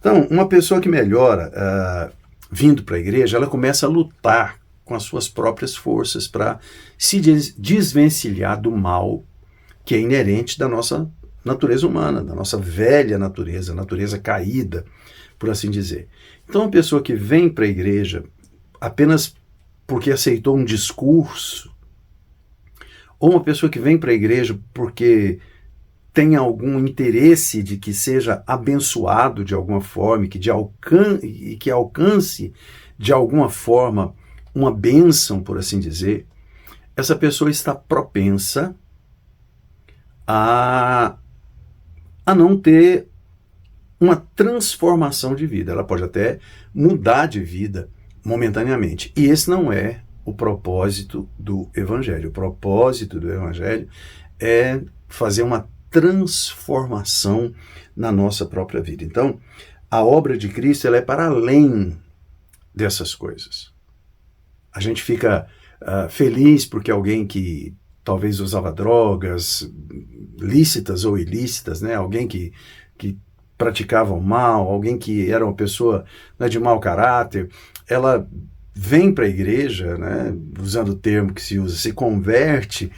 Então, uma pessoa que melhora vindo para a igreja, ela começa a lutar com as suas próprias forças para se desvencilhar do mal que é inerente da nossa natureza humana, da nossa velha natureza, natureza caída, por assim dizer. Então, uma pessoa que vem para a igreja apenas porque aceitou um discurso, ou uma pessoa que vem para a igreja porque tem algum interesse de que seja abençoado de alguma forma e que alcance de alguma forma uma bênção, por assim dizer, essa pessoa está propensa a não ter uma transformação de vida. Ela pode até mudar de vida momentaneamente. E esse não é o propósito do Evangelho. O propósito do Evangelho é fazer uma transformação na nossa própria vida. Então, a obra de Cristo ela é para além dessas coisas. A gente fica feliz porque alguém que talvez usava drogas, lícitas ou ilícitas, né? Alguém que praticava o mal, alguém que era uma pessoa, né, de mau caráter, ela vem para a igreja, né, usando o termo que se usa, se converte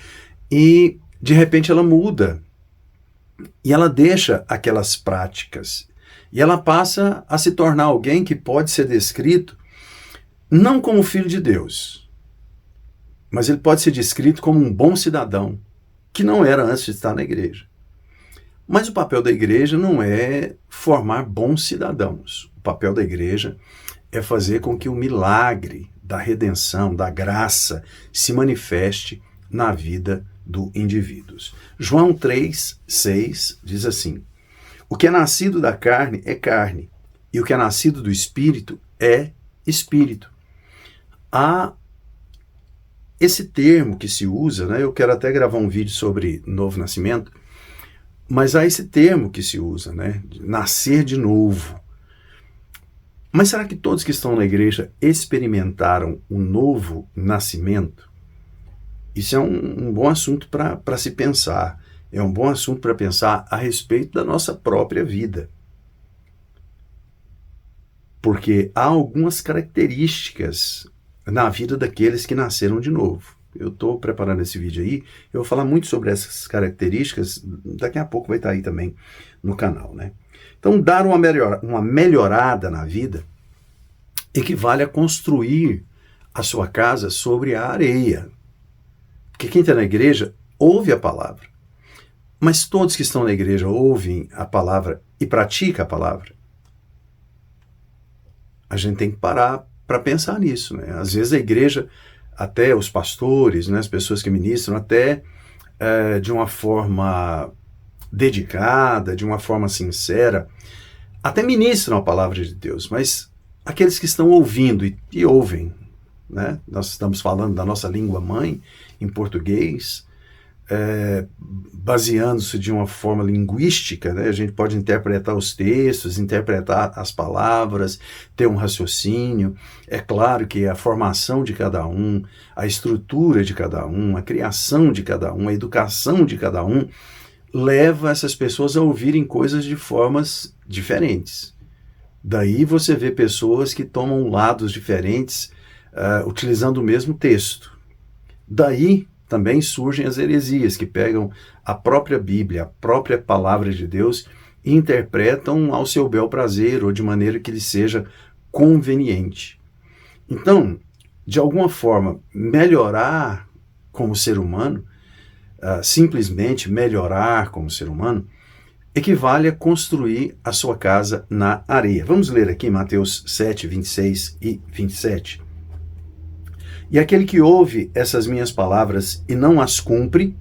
e de repente ela muda. E ela deixa aquelas práticas. E ela passa a se tornar alguém que pode ser descrito não como filho de Deus, mas ele pode ser descrito como um bom cidadão, que não era antes de estar na igreja. Mas o papel da igreja não é formar bons cidadãos. O papel da igreja é fazer com que o milagre da redenção, da graça, se manifeste na vida do indivíduo. João 3:6 diz assim: o que é nascido da carne é carne, e o que é nascido do espírito é espírito. Há esse termo que se usa, né? Eu quero até gravar um vídeo sobre novo nascimento, mas há esse termo que se usa, né? Nascer de novo. Mas será que todos que estão na igreja experimentaram o novo nascimento? Isso é um bom assunto para se pensar. É um bom assunto para pensar a respeito da nossa própria vida. Porque há algumas características na vida daqueles que nasceram de novo. Eu estou preparando esse vídeo aí, eu vou falar muito sobre essas características, daqui a pouco vai estar aí também no canal, né? Então, dar uma melhorada na vida equivale a construir a sua casa sobre a areia. Porque quem está na igreja ouve a palavra. Mas todos que estão na igreja ouvem a palavra e praticam a palavra. A gente tem que parar para pensar nisso, né? Às vezes a igreja, até os pastores, né, as pessoas que ministram, até de uma forma dedicada, de uma forma sincera, até ministram a palavra de Deus, mas aqueles que estão ouvindo e ouvem, né? Nós estamos falando da nossa língua mãe, em português, baseando-se de uma forma linguística, né? A gente pode interpretar os textos, interpretar as palavras, ter um raciocínio. É claro que a formação de cada um, a estrutura de cada um, a criação de cada um, a educação de cada um, leva essas pessoas a ouvirem coisas de formas diferentes. Daí você vê pessoas que tomam lados diferentes, utilizando o mesmo texto. Daí também surgem as heresias, que pegam a própria Bíblia, a própria palavra de Deus, e interpretam ao seu bel prazer, ou de maneira que lhe seja conveniente. Então, de alguma forma, melhorar como ser humano, simplesmente melhorar como ser humano, equivale a construir a sua casa na areia. Vamos ler aqui Mateus 7, 26 e 27. E aquele que ouve essas minhas palavras e não as cumpre,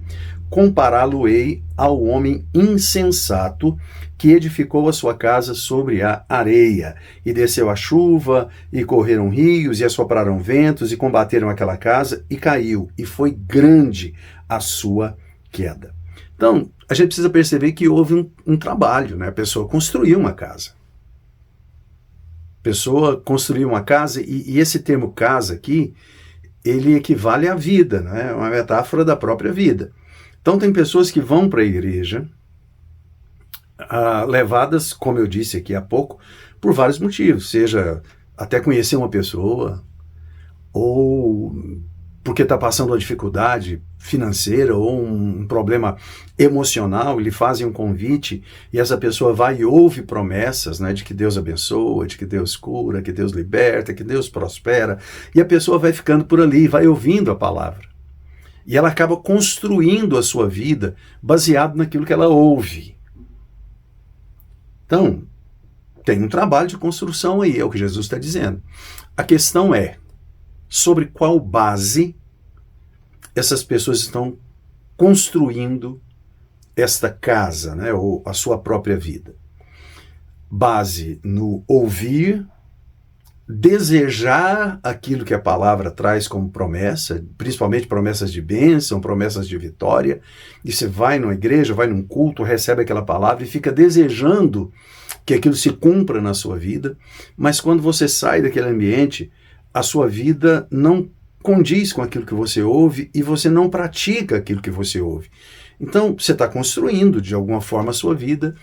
compará-lo-ei ao homem insensato que edificou a sua casa sobre a areia. E desceu a chuva, e correram rios, e assopraram ventos, e combateram aquela casa, e caiu, e foi grande a sua queda. Então, a gente precisa perceber que houve um trabalho, né? A pessoa construiu uma casa. A pessoa construiu uma casa, e esse termo casa aqui, ele equivale à vida, né? É uma metáfora da própria vida. Então tem pessoas que vão para a igreja levadas, como eu disse aqui há pouco, por vários motivos, seja até conhecer uma pessoa, ou porque está passando uma dificuldade financeira ou um problema emocional, lhe fazem um convite e essa pessoa vai e ouve promessas, né, de que Deus abençoa, de que Deus cura, que Deus liberta, que Deus prospera, e a pessoa vai ficando por ali, vai ouvindo a palavra. E ela acaba construindo a sua vida baseado naquilo que ela ouve. Então, tem um trabalho de construção aí, é o que Jesus está dizendo. A questão é, sobre qual base essas pessoas estão construindo esta casa, né, ou a sua própria vida. Base no ouvir, desejar aquilo que a palavra traz como promessa, principalmente promessas de bênção, promessas de vitória, e você vai numa igreja, vai num culto, recebe aquela palavra e fica desejando que aquilo se cumpra na sua vida, mas quando você sai daquele ambiente, a sua vida não condiz com aquilo que você ouve e você não pratica aquilo que você ouve. Então, você está construindo, de alguma forma, a sua vida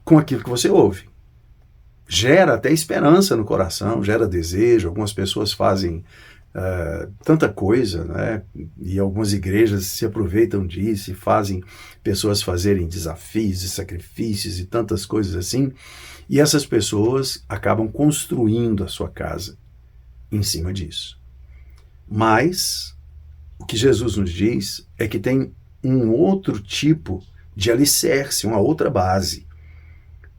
com aquilo que você ouve. Gera até esperança no coração, gera desejo. Algumas pessoas fazem tanta coisa, né? E algumas igrejas se aproveitam disso e fazem pessoas fazerem desafios e sacrifícios e tantas coisas assim. E essas pessoas acabam construindo a sua casa em cima disso. Mas o que Jesus nos diz é que tem um outro tipo de alicerce, uma outra base.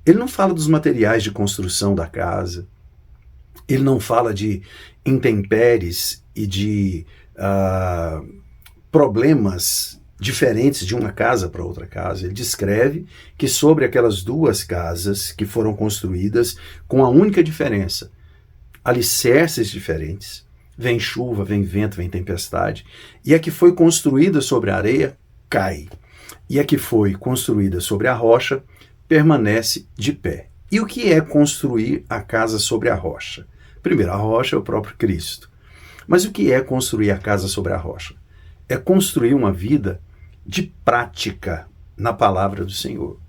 Ele não fala dos materiais de construção da casa, ele não fala de intempéries e de problemas diferentes de uma casa para outra casa. Ele descreve que sobre aquelas duas casas que foram construídas com a única diferença, alicerces diferentes, vem chuva, vem vento, vem tempestade, e a que foi construída sobre a areia cai, e a que foi construída sobre a rocha permanece de pé. E o que é construir a casa sobre a rocha? Primeiro, a rocha é o próprio Cristo. Mas o que é construir a casa sobre a rocha? É construir uma vida de prática na palavra do Senhor.